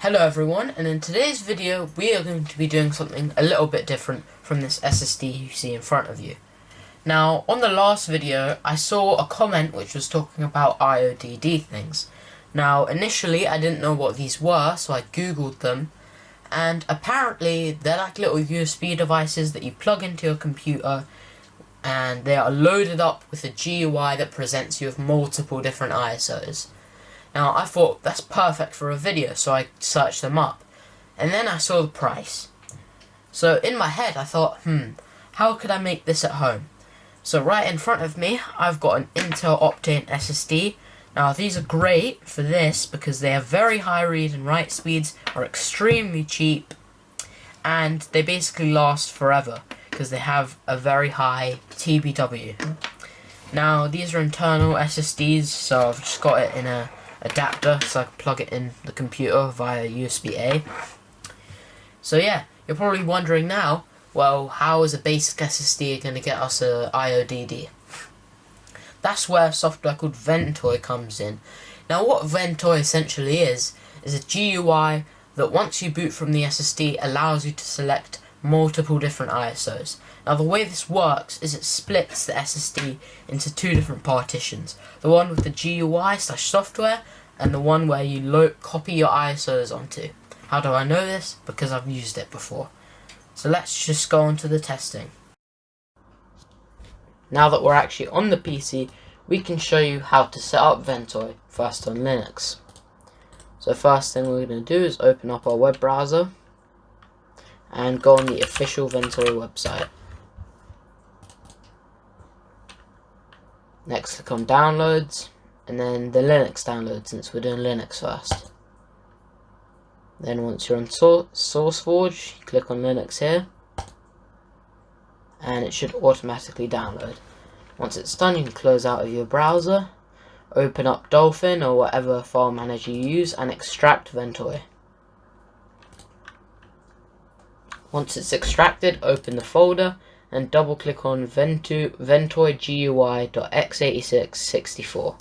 Hello everyone, and in today's video we are going to be doing something a little bit different from this SSD you see in front of you. Now, on the last video I saw a comment which was talking about IODD things. Now, initially I didn't know what these were, so I googled them, and apparently they're like little USB devices that you plug into your computer, and they are loaded up with a GUI that presents you with multiple different ISOs. Now, I thought that's perfect for a video, so I searched them up. And then I saw the price. So in my head I thought, how could I make this at home? So right in front of me, I've got an Intel Optane SSD. Now these are great for this because they have very high read and write speeds, are extremely cheap, and they basically last forever because they have a very high TBW. Now these are internal SSDs, so I've just got it in a adapter so I can plug it in the computer via USB-A. So yeah, you're probably wondering now, well, how is a basic SSD going to get us a IODD? That's where software called Ventoy comes in. Now what Ventoy essentially is a GUI that once you boot from the SSD allows you to select multiple different ISOs. Now the way this works is it splits the SSD into two different partitions. The one with the GUI/software and the one where you copy your ISOs onto. How do I know this? Because I've used it before. So let's just go on to the testing. Now that we're actually on the PC, we can show you how to set up Ventoy first on Linux. So first thing we're going to do is open up our web browser and go on the official Ventoy website. Next click on downloads, and then the Linux download since we're doing Linux first. Then once you're on SourceForge, click on Linux here, and it should automatically download. Once it's done, you can close out of your browser, open up Dolphin or whatever file manager you use, and extract Ventoy. Once it's extracted, open the folder and double click on Ventoy GUI.x8664.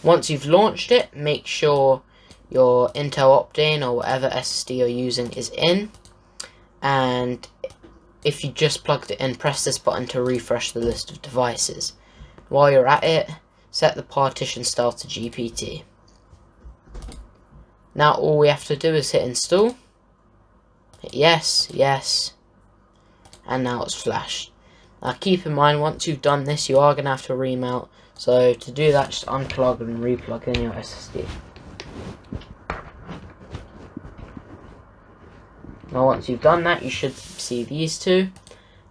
Once you've launched it, make sure your Intel Optane or whatever SSD you're using is in, and if you just plugged it in, press this button to refresh the list of devices. While you're at it, set the partition style to GPT. Now all we have to do is hit install, hit yes, yes, and now it's flashed. Now keep in mind, once you've done this, you are going to have to remount, so to do that, just unplug and replug in your SSD. Now once you've done that, you should see these two,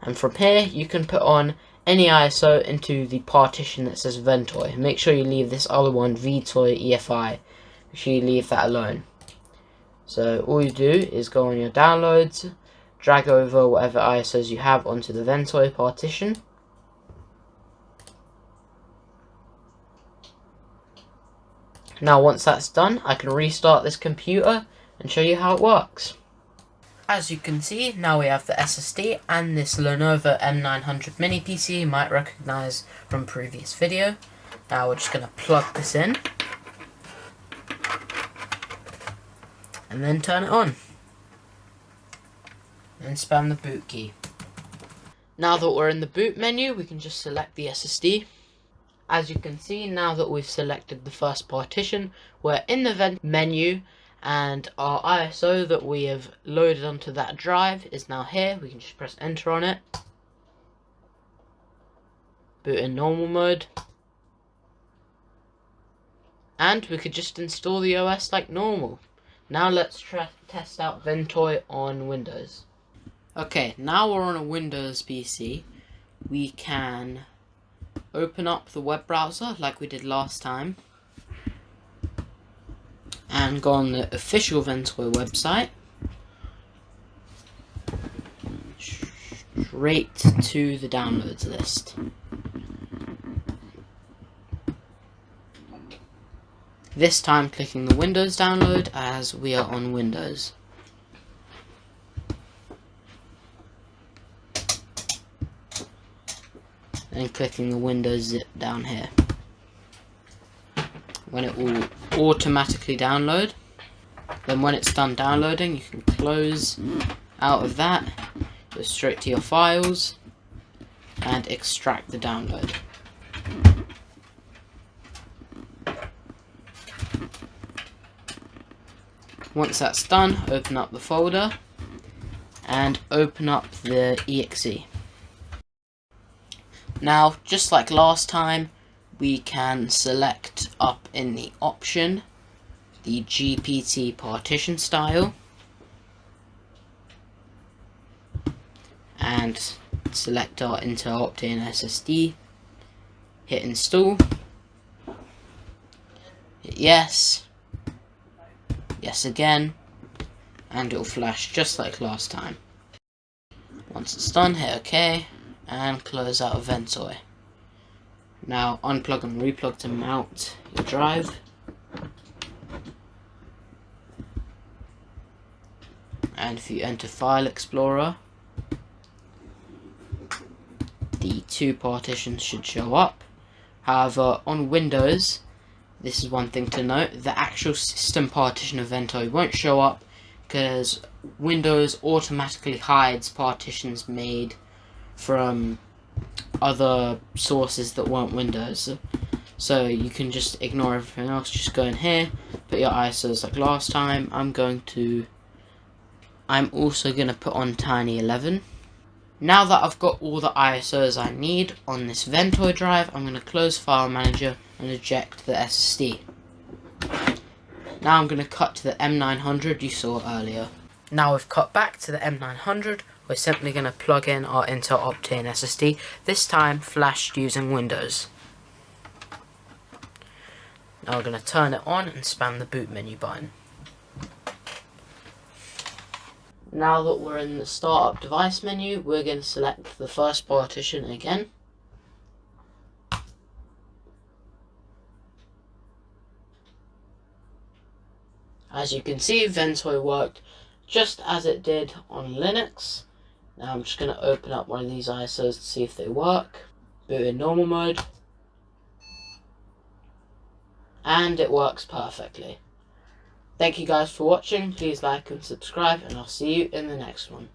and from here you can put on any ISO into the partition that says Ventoy. Make sure you leave this other one, Ventoy EFI. Make sure you leave that alone. So all you do is go on your downloads, drag over whatever ISOs you have onto the Ventoy partition. Now once that's done, I can restart this computer and show you how it works. As you can see, now we have the SSD and this Lenovo M900 mini PC you might recognize from previous video. Now we're just going to plug this in and then turn it on and spam the boot key. Now that we're in the boot menu, we can just select the SSD. As you can see, now that we've selected the first partition, we're in the vent menu, and our ISO that we have loaded onto that drive is now here. We can just press enter on it, boot in normal mode, and we could just install the OS like normal. Now let's test out Ventoy on Windows. Okay, now we're on a Windows PC. We can open up the web browser like we did last time and go on the official Ventoy website, straight to the downloads list. This time clicking the Windows download as we are on Windows. Then clicking the Windows zip down here. when it will automatically download. Then when it's done downloading, you can close out of that, go straight to your files, and extract the download. Once that's done, open up the folder and open up the exe. Now, just like last time, we can select up in the option the GPT partition style and select our Intel Optane SSD, hit install, hit yes, yes again, and it will flash just like last time. Once it's done, hit OK and close out of Ventoy. Now unplug and replug to mount your drive. And if you enter File Explorer, the two partitions should show up. However, on Windows, this is one thing to note, the actual system partition of Ventoy won't show up because Windows automatically hides partitions made from other sources that weren't Windows. So you can just ignore everything else, just go in here, put your ISOs like last time. I'm also going to put on Tiny 11. Now that I've got all the ISOs I need on this Ventoy drive, I'm going to close File Manager and eject the SSD. Now I'm going to cut to the M900 you saw earlier. Now we've cut back to the M900, we're simply going to plug in our Intel Optane SSD, this time flashed using Windows. Now we're going to turn it on and spam the boot menu button. Now that we're in the startup device menu, we're going to select the first partition again. As you can see, Ventoy worked just as it did on Linux. Now I'm just going to open up one of these ISOs to see if they work. Boot in normal mode. And it works perfectly. Thank you guys for watching, please like and subscribe, and I'll see you in the next one.